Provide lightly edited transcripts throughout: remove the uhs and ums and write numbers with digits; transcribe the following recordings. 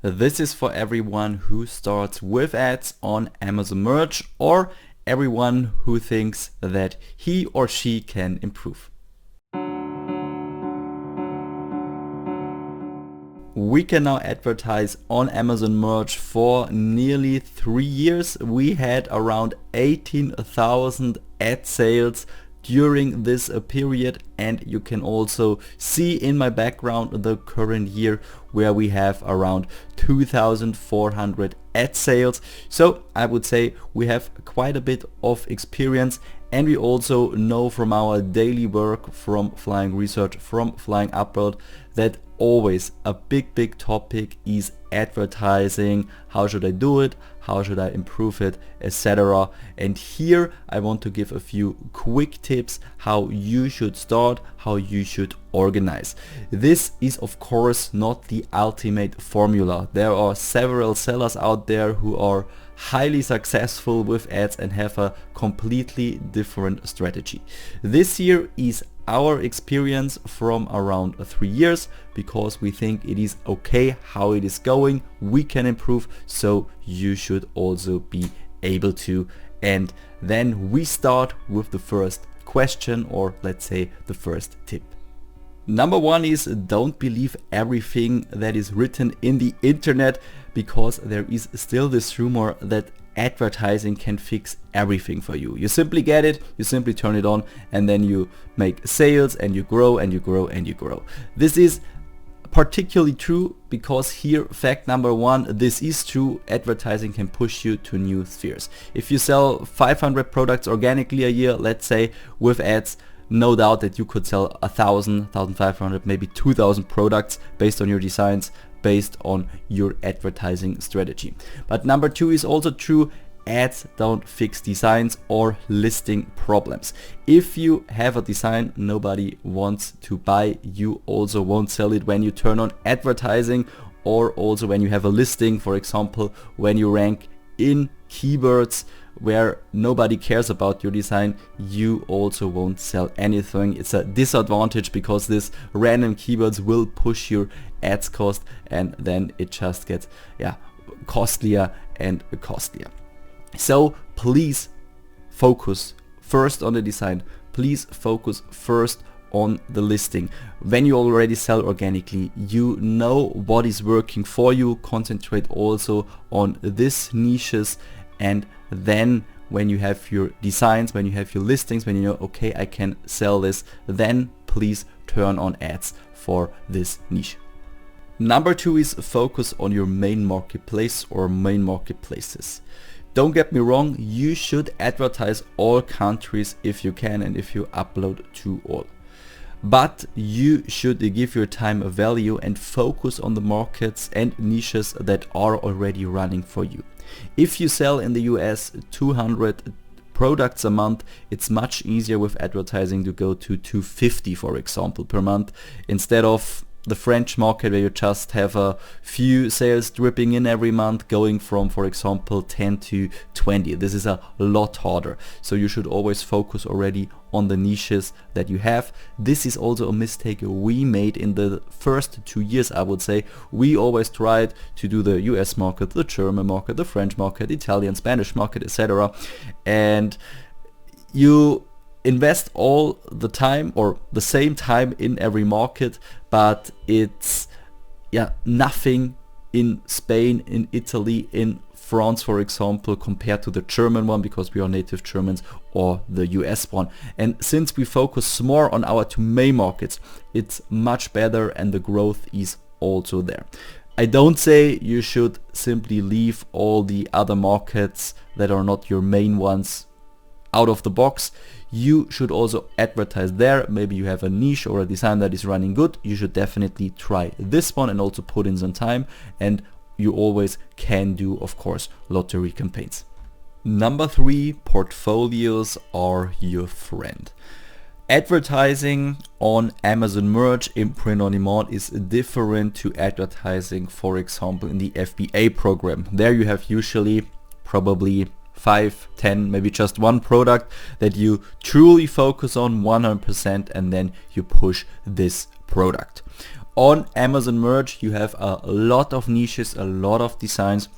This is for everyone who starts with ads on Amazon Merch or everyone who thinks that he or she can improve. We can now advertise on Amazon Merch for nearly 3 years. We had around 18,000 ad sales during this period, and you can also see in my background the current year where we have around 2,400 ad sales. So I would say we have quite a bit of experience, and we also know from our daily work from Flying Research, from Flying Upload, that always a big topic is advertising. How should I do it? How should I improve it, etc. And here I want to give a few quick tips how you should start, how you should organize. This is of course not the ultimate formula. There are several sellers out there who are highly successful with ads and have a completely different strategy. This here is our experience from around 3 years, because we think it is okay how it is going. We can improve, so you should also be able to. And then we start with the first question, or let's say the first tip. Number one is, don't believe everything that is written in the internet, because there is still this rumor that advertising can fix everything for you. You simply get it, you simply turn it on, and then you make sales and you grow and you grow and you grow. This is particularly true because here, fact number one, this is true. Advertising can push you to new spheres. If you sell 500 products organically a year, let's say, with ads, no doubt that you could sell 1,000, 1,500, maybe 2,000 products based on your designs, based on your advertising strategy. But number two is also true. Ads don't fix designs or listing problems. If you have a design nobody wants to buy, you also won't sell it when you turn on advertising, or also when you have a listing, for example, when you rank in keywords where nobody cares about your design, you also won't sell anything. It's a disadvantage because this random keywords will push your ads cost, and then it just gets costlier and costlier. So please focus first on the design. Please focus first on the listing. When you already sell organically, you know what is working for you. Concentrate also on these niches, and then when you have your designs, when you have your listings, when you know, okay, I can sell this, then please turn on ads for this niche. Number two is focus on your main marketplace or main marketplaces. Don't get me wrong, you should advertise all countries if you can and if you upload to all. But you should give your time a value and focus on the markets and niches that are already running for you. If you sell in the US 200 products a month, it's much easier with advertising to go to 250, for example, per month, instead of the French market where you just have a few sales dripping in every month, going from, for example, 10 to 20. This is a lot harder. So you should always focus already on the niches that you have. This is also a mistake we made in the first 2 years, I would say. We always tried to do the US market, the German market, the French market, Italian, Spanish market, etc. And you invest all the time or the same time in every market, but it's nothing in Spain, in Italy, in France, for example, compared to the German one, because we are native Germans, or the US one. And since we focus more on our two main markets, it's much better and the growth is also there. I don't say you should simply leave all the other markets that are not your main ones out of the box. You should also advertise there. Maybe you have a niche or a design that is running good. You should definitely try this one and also put in some time. And you always can do, of course, lottery campaigns. Number three, portfolios are your friend. Advertising on Amazon Merch in print on demand is different to advertising, for example, in the FBA program. There you have usually probably 5, 10, maybe just one product that you truly focus on 100%, and then you push this product. On Amazon Merch you have a lot of niches, a lot of designs,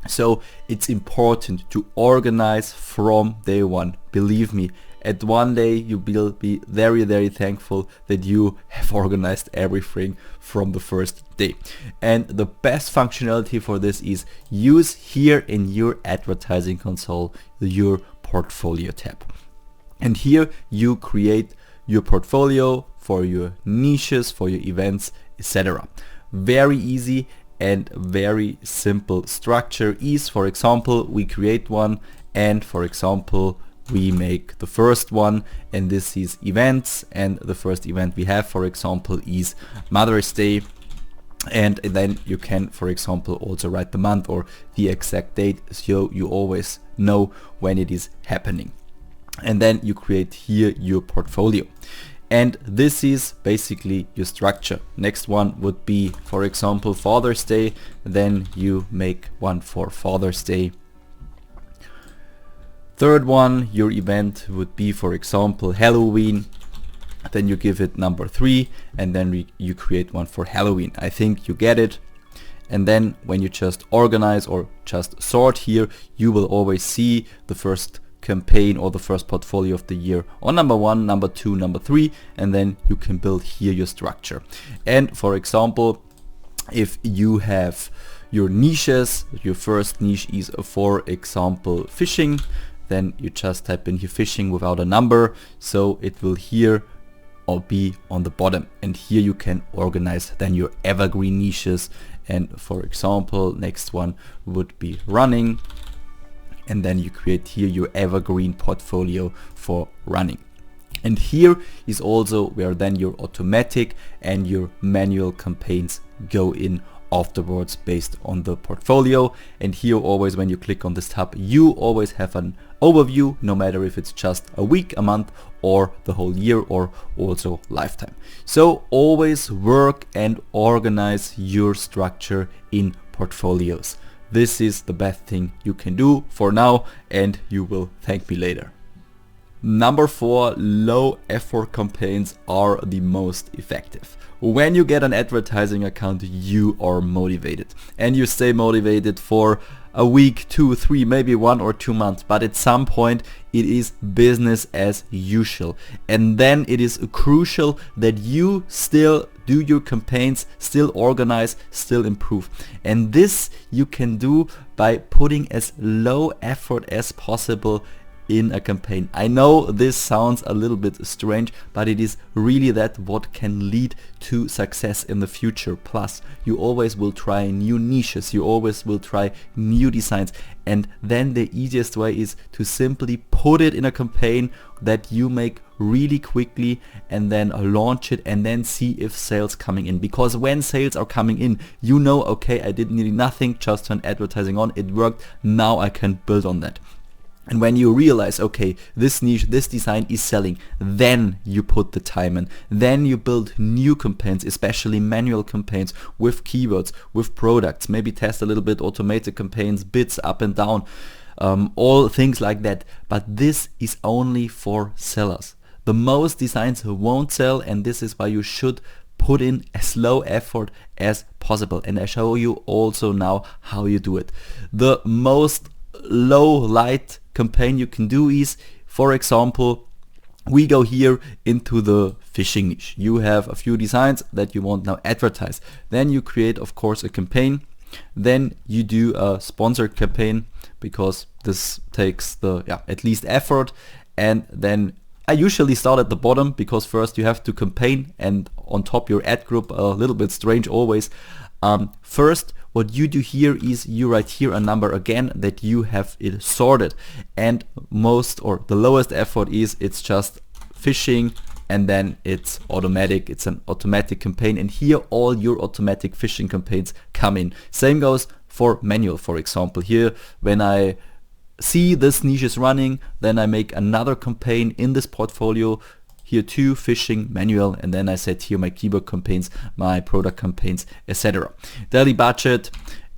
so it's important to organize from day one. Believe me, at one day you will be very, very thankful that you have organized everything from the first day. And the best functionality for this is use here in your advertising console your portfolio tab. And here you create your portfolio for your niches, for your events, etc. Very easy and very simple structure is, for example, we create one, and for example we make the first one, and this is events, and the first event we have, for example, is Mother's Day. And then you can, for example, also write the month or the exact date, so you always know when it is happening. And then you create here your portfolio. And this is basically your structure. Next one would be, for example, Father's Day. Then you make one for Father's Day. Third one, your event would be, for example, Halloween. Then you give it number 3, and then you create one for Halloween. I think you get it. And then when you just organize or just sort here, you will always see the first campaign or the first portfolio of the year on number 1, number 2, number 3, and then you can build here your structure. And for example, if you have your niches, your first niche is, for example, fishing, then you just type in here fishing without a number, so it will here or be on the bottom. And here you can organize then your evergreen niches. And for example, next one would be running, and then you create here your evergreen portfolio for running. And here is also where then your automatic and your manual campaigns go in afterwards based on the portfolio. And here always when you click on this tab, you always have an overview, no matter if it's just a week, a month, or the whole year, or also lifetime. So always work and organize your structure in portfolios. This is the best thing you can do for now, and you will thank me later. Number 4, low effort campaigns are the most effective. When you get an advertising account, you are motivated, and you stay motivated for a week, 2, 3, maybe 1 or 2 months, but at some point it is business as usual. And then it is crucial that you still do your campaigns, still organize, still improve. And this you can do by putting as low effort as possible in a campaign. I know this sounds a little bit strange, but it is really that what can lead to success in the future. Plus, you always will try new niches, you always will try new designs, and then the easiest way is to simply put it in a campaign that you make really quickly and then launch it and then see if sales coming in. Because when sales are coming in, you know, okay, I did nearly nothing, just turned advertising on, it worked, now I can build on that. And when you realize, okay, this niche, this design is selling, then you put the time in. Then you build new campaigns, especially manual campaigns with keywords, with products, maybe test a little bit automated campaigns, bids up and down, all things like that. But this is only for sellers. The most designs won't sell, and this is why you should put in as low effort as possible. And I show you also now how you do it. The most low light campaign you can do is, for example, we go here into the fishing niche. You have a few designs that you want now advertise. Then you create, of course, a campaign. Then you do a sponsored campaign, because this takes the at least effort. And then I usually start at the bottom, because first you have to campaign, and on top your ad group, a little bit strange always. First, what you do here is you write here a number again that you have it sorted, and most or the lowest effort is it's just fishing, and then it's automatic, it's an automatic campaign, and here all your automatic fishing campaigns come in. Same goes for manual, for example. Here when I see this niche is running, then I make another campaign in this portfolio. Here too, fishing, manual, and then I set here my keyword campaigns, my product campaigns, etc. Daily budget,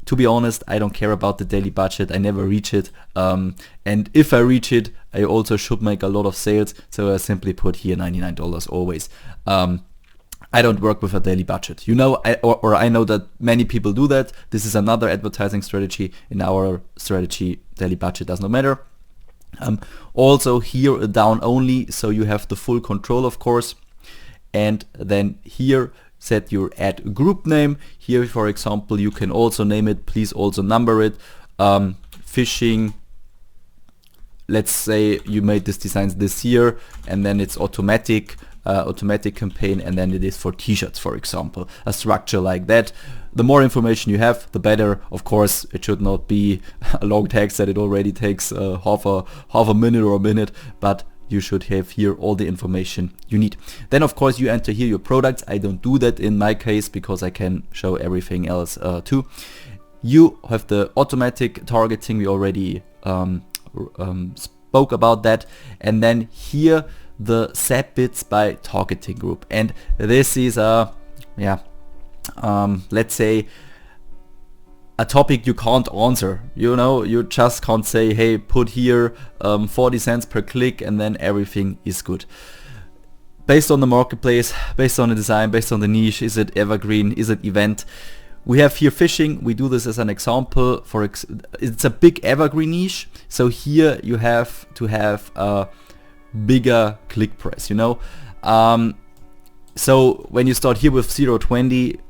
to be honest, I don't care about the daily budget, I never reach it, and if I reach it, I also should make a lot of sales, so I simply put here $99 always. I don't work with a daily budget. You know, or I know that many people do that. This is another advertising strategy. In our strategy, daily budget does not matter. Also here down only, so you have the full control, of course. And then here set your ad group name. Here, for example, you can also name it. Please also number it. Fishing. Let's say you made this designs this year, and then it's automatic campaign, and then it is for t-shirts, for example, a structure like that. The more information you have, the better. Of course, it should not be a long text that it already takes half a minute or a minute, but you should have here all the information you need. Then of course you enter here your products. I don't do that in my case because I can show everything else too. You have the automatic targeting. We already spoke about that. And then here the set bits by targeting group, and this is let's say a topic you can't answer. You know, you just can't say, hey, put here 40 cents per click and then everything is good. Based on the marketplace, based on the design, based on the niche, is it evergreen, is it event? We have here fishing. We do this as an example. It's a big evergreen niche, so here you have to have a bigger click price, you know. So when you start here with 0.20,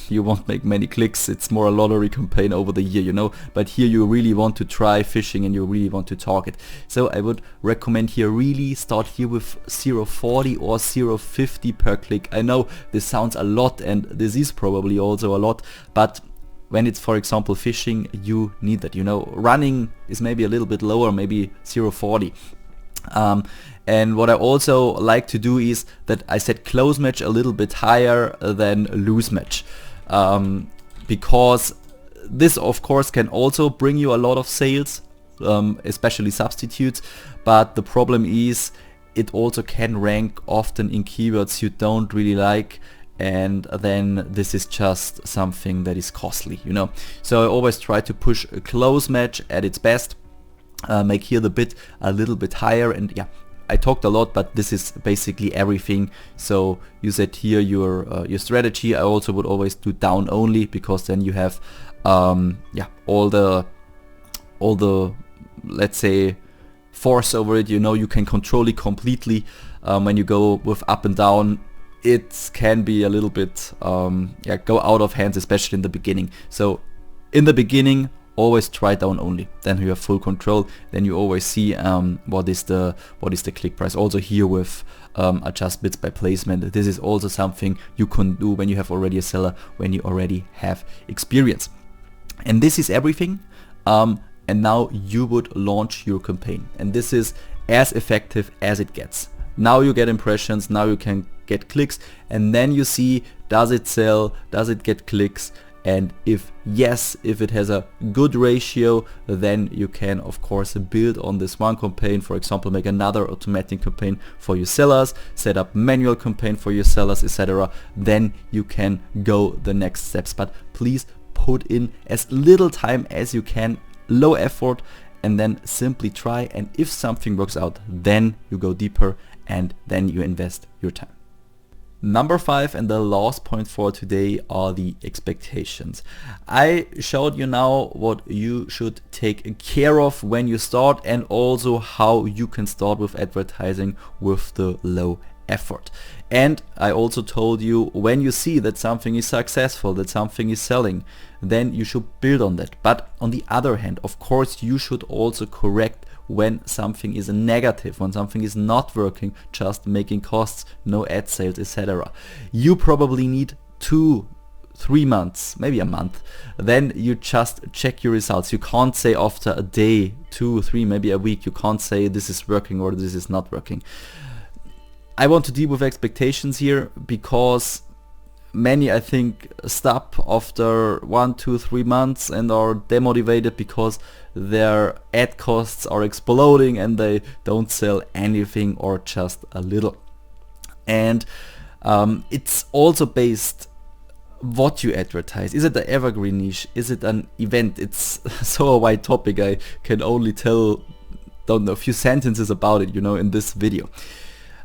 you won't make many clicks. It's more a lottery campaign over the year, you know. But here you really want to try fishing and you really want to target. So I would recommend here really start here with 0.40 or 0.50 per click. I know this sounds a lot, and this is probably also a lot, but when it's, for example, fishing, you need that, you know. Running is maybe a little bit lower, maybe 0.40. And what I also like to do is that I set close match a little bit higher than loose match, because this of course can also bring you a lot of sales, especially substitutes, but the problem is it also can rank often in keywords you don't really like, and then this is just something that is costly, you know. So I always try to push a close match at its best, make here the bid a little bit higher. And yeah, I talked a lot, but this is basically everything. So you set here your strategy. I also would always do down only, because then you have all the let's say force over it, you know. You can control it completely. When you go with up and down, it can be a little bit go out of hands, especially in the beginning. So in the beginning, always try down only, then you have full control. Then you always see what is the click price. Also here with adjust bids by placement, this is also something you can do when you have already a seller, when you already have experience. And this is everything. And now you would launch your campaign, and this is as effective as it gets. Now you get impressions, now you can get clicks, and then you see, does it sell, does it get clicks? And if yes, if it has a good ratio, then you can of course build on this one campaign. For example, make another automatic campaign for your sellers, set up manual campaign for your sellers, etc. Then you can go the next steps. But please put in as little time as you can, low effort, and then simply try. And if something works out, then you go deeper and then you invest your time. Number 5 and the last point for today are the expectations. I showed you now what you should take care of when you start, and also how you can start with advertising with the low effort. And I also told you, when you see that something is successful, that something is selling, then you should build on that. But on the other hand, of course, you should also correct when something is negative, when something is not working, just making costs, no ad sales, etc. You probably need 2-3 months, maybe a month. Then you just check your results. You can't say after a day, 2, 3, maybe a week, you can't say this is working or this is not working. I want to deal with expectations here, because many, I think, stop after 1, 2, 3 months and are demotivated because their ad costs are exploding and they don't sell anything or just a little. And it's also based what you advertise. Is it an evergreen niche? Is it an event? It's so a wide topic. I can only tell, don't know, a few sentences about it, you know, in this video.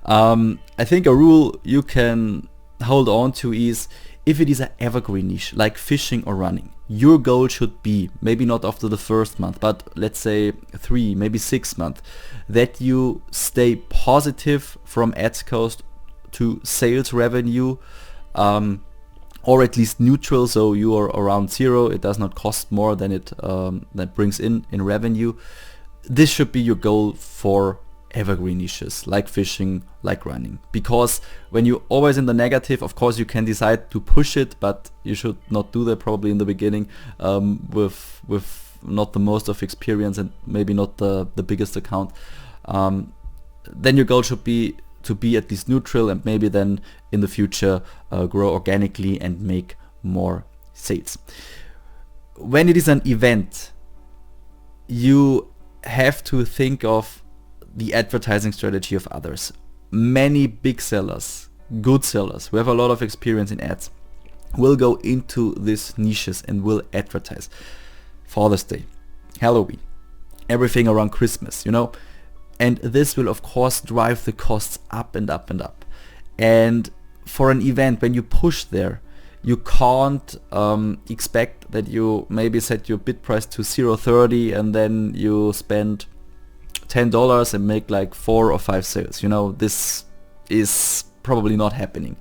I think a rule you can hold on to is, if it is an evergreen niche like fishing or running, your goal should be, maybe not after the first month, but let's say 3, maybe 6 months, that you stay positive from ads cost to sales revenue, or at least neutral, so you are around 0. It does not cost more than it that brings in revenue. This should be your goal for evergreen niches like fishing, like running, because when you're always in the negative, of course you can decide to push it, but you should not do that probably in the beginning, with not the most of experience and maybe not the biggest account. Then your goal should be to be at least neutral, and maybe then in the future grow organically and make more sales. When it is an event, you have to think of the advertising strategy of others. Many big sellers, good sellers who have a lot of experience in ads, will go into these niches and will advertise Father's Day, Halloween, everything around Christmas, and this will of course drive the costs up and up and up. And for an event, when you push there, you can't expect that you maybe set your bid price to 0.30 and then you spend $10 and make like 4 or 5 sales. This is probably not happening.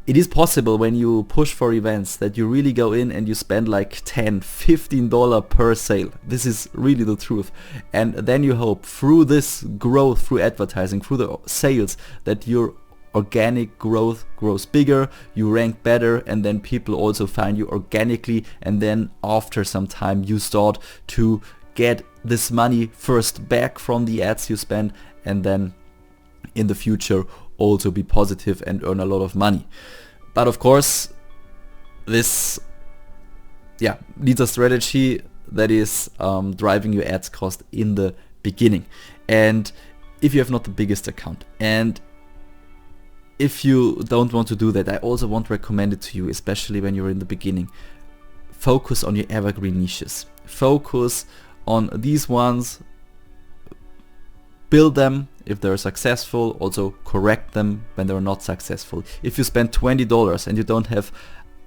It is possible when you push for events that you really go in and you spend like $10, $15 per sale. This is really the truth. And then you hope through this growth, through advertising, through the sales, that your organic growth grows bigger, you rank better, and then people also find you organically, and then after some time you start to get this money first back from the ads you spend, and then in the future also be positive and earn a lot of money. But of course this needs a strategy that is driving your ads cost in the beginning. And if you have not the biggest account, and if you don't want to do that, I also won't recommend it to you, especially when you're in the beginning. Focus on your evergreen niches. Focus on these ones, build them if they're successful, also correct them when they're not successful. If you spend $20 and you don't have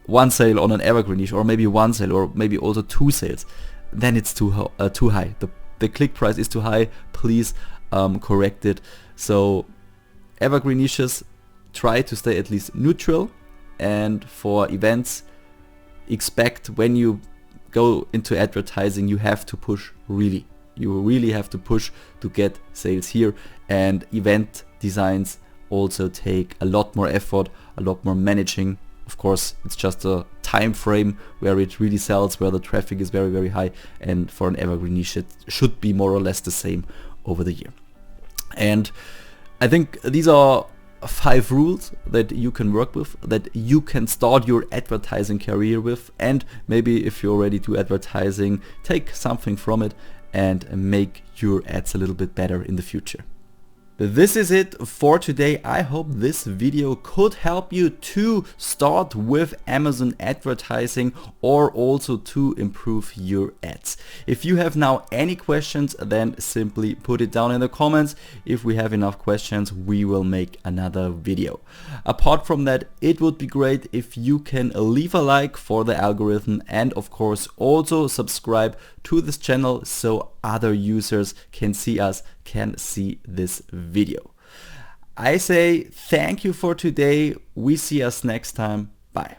one sale on an evergreen niche, or maybe one sale, or maybe also 2 sales, then it's too high. The click price is too high. Please correct it. So evergreen niches, try to stay at least neutral, and for events, expect when you go into advertising, you have to push really. You really have to push to get sales here, and event designs also take a lot more effort, a lot more managing. Of course, it's just a time frame where it really sells, where the traffic is very, very high, and for an evergreen niche it should be more or less the same over the year. And I think these are 5 rules that you can work with, that you can start your advertising career with, and maybe if you already do advertising, take something from it and make your ads a little bit better in the future. This is it for today. I hope this video could help you to start with Amazon advertising, or also to improve your ads. If you have now any questions, then simply put it down in the comments. If we have enough questions, we will make another video. Apart from that, it would be great if you can leave a like for the algorithm, and of course also subscribe to this channel so other users can see this video. I say thank you for today. We see us next time. Bye.